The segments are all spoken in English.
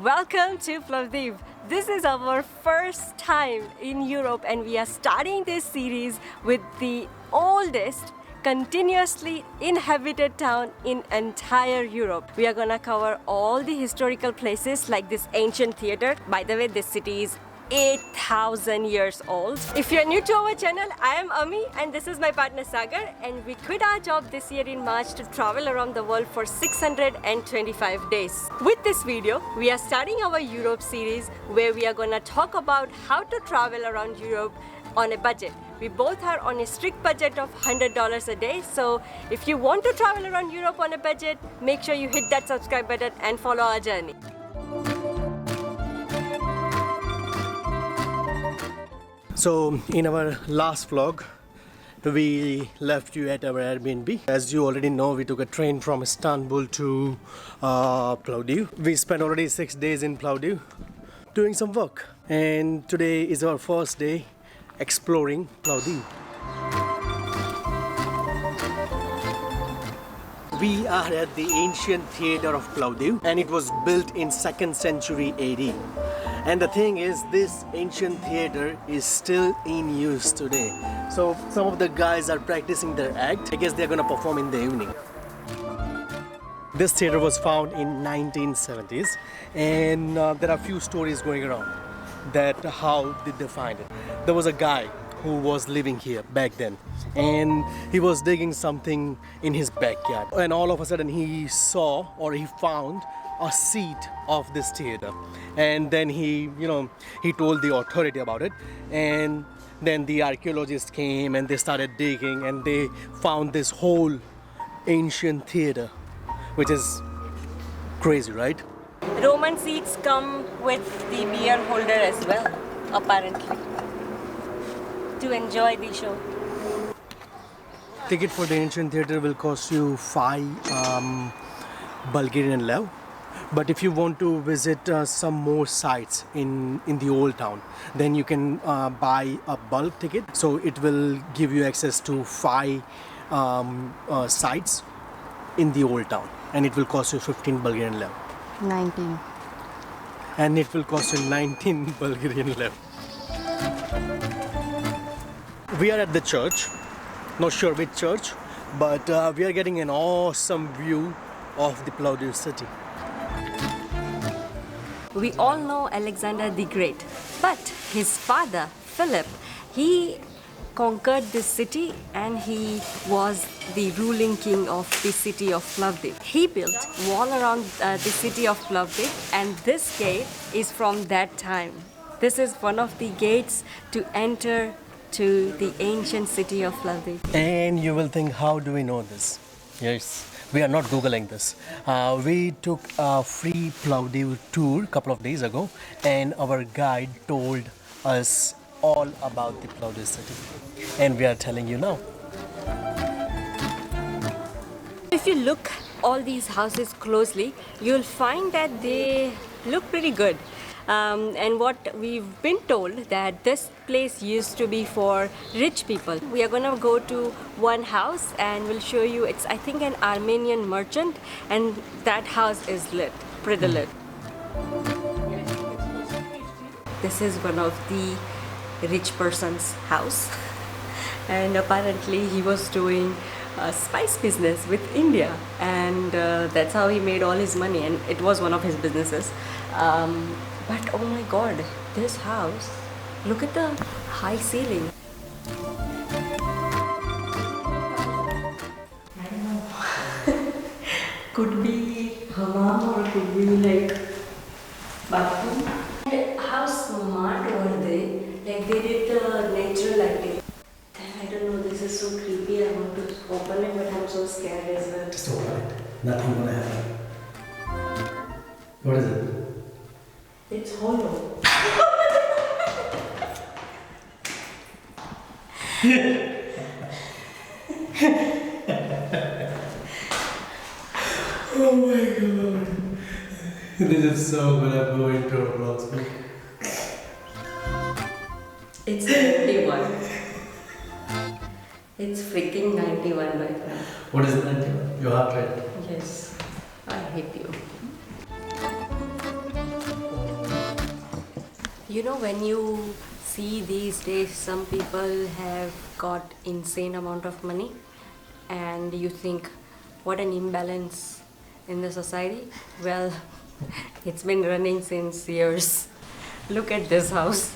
Welcome to Plovdiv. This is our first time in Europe and we are starting this series with the oldest continuously inhabited town in entire Europe. We are gonna cover all the historical places like this ancient theater. By the way, this city is 8,000 years old. If you're new to our channel, I am Ami and this is my partner Sagar, and we quit our job this year in March to travel around the world for 625 days. With this video, we are starting our Europe series where we are gonna talk about how to travel around Europe on a budget. We both are on a strict budget of $100 a day, so if you want to travel around Europe on a budget, make sure you hit that subscribe button and follow our journey. So in our last vlog, we left you at our Airbnb. As you already know, we took a train from Istanbul to Plovdiv. We spent already 6 days in Plovdiv doing some work. And today is our first day exploring Plovdiv. We are at the ancient theater of Plovdiv and it was built in 2nd century AD. And the thing is, this ancient theater is still in use today. So some of the guys are practicing their act. I guess they're gonna perform in the evening. This theater was found in 1970s and there are a few stories going around that how did they find it. There was a guy who was living here back then and he was digging something in his backyard, and all of a sudden he saw or he found a seat of this theater, and then he told the authority about it, and then the archaeologists came and they started digging and they found this whole ancient theater, which is crazy, right? Roman seats come with the beer holder as well, apparently, to enjoy the show. Ticket for the ancient theater will cost you 5 Bulgarian lev. But if you want to visit some more sites in the old town, then you can buy a bulk ticket. So it will give you access to 5 sites in the old town, and it will cost you 15 Bulgarian lev. 19. And it will cost you 19 Bulgarian lev. We are at the church, not sure which church, but we are getting an awesome view of the Plovdiv city. We all know Alexander the Great, but his father, Philip, he conquered this city and he was the ruling king of the city of Plovdiv. He built a wall around the city of Plovdiv, and this gate is from that time. This is one of the gates to enter to the ancient city of Plovdiv. And you will think, how do we know this? Yes. We are not Googling this. We took a free Plovdiv tour a couple of days ago and our guide told us all about the Plovdiv city. And we are telling you now. If you look all these houses closely, you'll find that they look pretty good. And what we've been told that this place used to be for rich people. We are gonna go to one house and we'll show you. It's, I think, an Armenian merchant, and that house is lit, pretty lit. This is one of the rich person's house, and apparently he was doing a spice business with India, and that's how he made all his money, and it was one of his businesses. But oh my god, this house, look at the high ceiling. I don't know. Could be hammam or could be like bathroom. And how smart were they? Like they did the natural lighting. I don't know, this is so creepy. I want to open it, but I'm so scared as well. Just open it. Nothing gonna happen. What is it? It's hollow. Oh my god. This is so good. I'm going to a vlog. It's 91. It's freaking 91 right now. What is it, 91? Your heart rate? Yes. I hate you. You know, when you see these days, some people have got insane amount of money, and you think, what an imbalance in the society. Well, it's been running since years. Look at this house.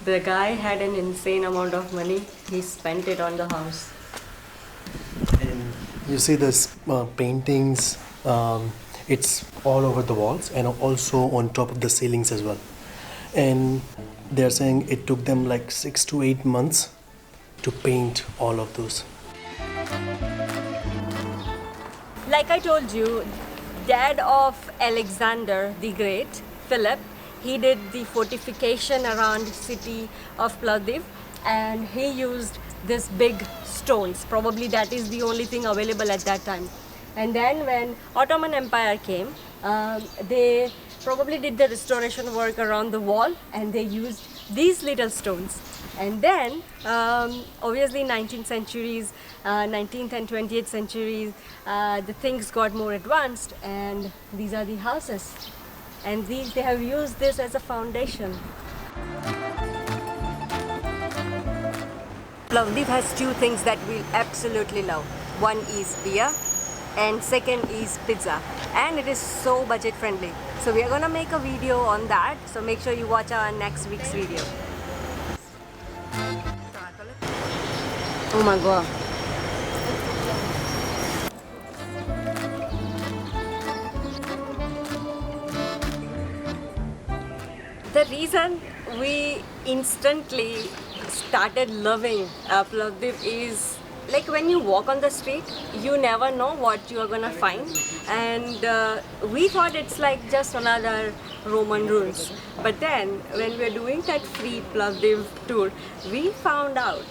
The guy had an insane amount of money. He spent it on the house. And you see this paintings, it's all over the walls and also on top of the ceilings as well. And they're saying it took them like 6 to 8 months to paint all of those. Like I told you, dad of Alexander the Great, Philip, he did the fortification around city of Plovdiv, and he used this big stones. Probably that is the only thing available at that time. And then when Ottoman Empire came, they probably did the restoration work around the wall, and they used these little stones. And then obviously 19th centuries, 19th and 20th centuries, the things got more advanced, and these are the houses, and these, they have used this as a foundation. Plovdiv has two things that we absolutely love. One is beer, and second is pizza, and it is so budget friendly. So we are gonna make a video on that, so make sure you watch our next week's video. Oh my god. The reason we instantly started loving Plovdiv is, like, when you walk on the street, you never know what you are gonna find, and we thought it's like just another Roman ruins. But then when we were doing that free Plovdiv tour, we found out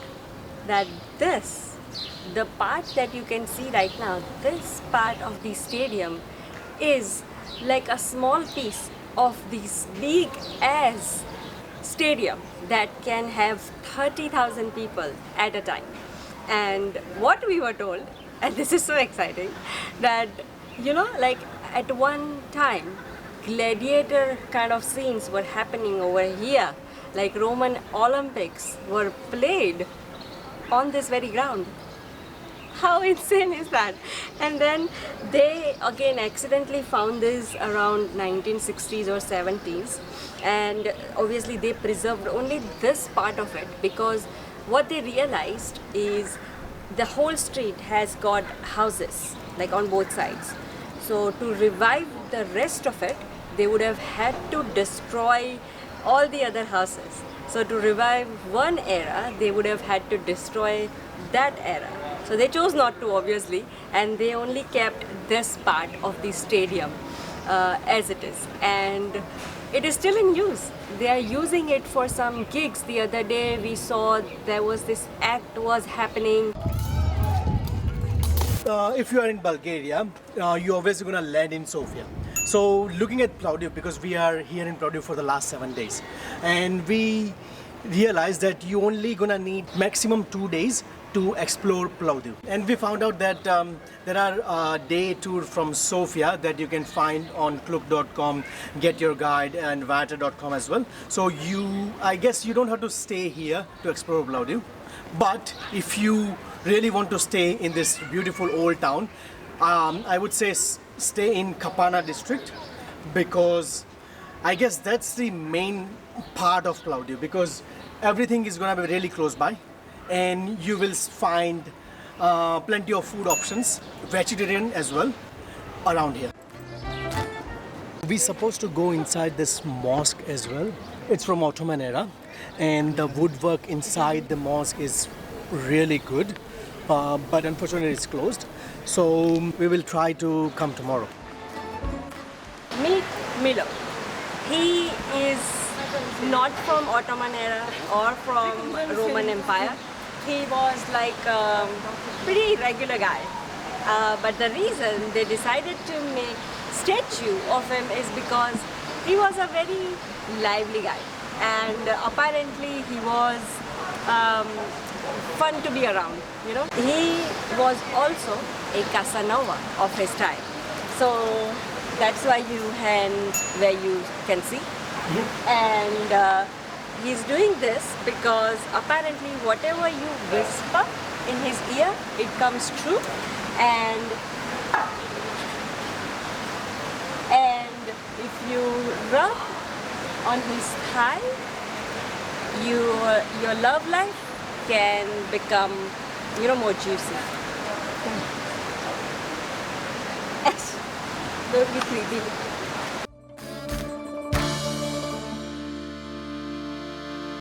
that the part that you can see right now, this part of the stadium is like a small piece of this big ass stadium that can have 30,000 people at a time. And what we were told, and this is so exciting, that, you know, like at one time gladiator kind of scenes were happening over here, like Roman Olympics were played on this very ground. How insane is that? And then they again accidentally found this around 1960s or 70s, and obviously they preserved only this part of it, because what they realized is the whole street has got houses like on both sides. So to revive the rest of it, they would have had to destroy all the other houses. So to revive one era, they would have had to destroy that era. So they chose not to, obviously, and they only kept this part of the stadium as it is, and it is still in use. They are using it for some gigs. The other day we saw there was this act was happening. If you are in Bulgaria, you're always going to land in Sofia. So looking at Plovdiv, because we are here in Plovdiv for the last 7 days, and we realized that you only gonna need maximum 2 days to explore Plovdiv. And we found out that there are day tour from Sofia that you can find on Klook.com, Get Your Guide, and Vata.com as well. So I guess you don't have to stay here to explore Plovdiv. But if you really want to stay in this beautiful old town, I would say stay in Kapia district, because I guess that's the main part of Plovdiv, because everything is going to be really close by, and you will find plenty of food options, vegetarian as well, around here. We're supposed to go inside this mosque as well. It's from Ottoman era, and the woodwork inside the mosque is really good, but unfortunately it's closed. So we will try to come tomorrow. Meet Milyo. He is not from Ottoman era or from Roman Empire. He was like a pretty regular guy. But the reason they decided to make statue of him is because he was a very lively guy, and apparently he was fun to be around, you know. He was also a Casanova of his time. So that's why you hand where you can see. And he's doing this because apparently whatever you whisper in his ear, it comes true, and if you rub on his thigh, your love life can become, more juicy. Don't be creepy.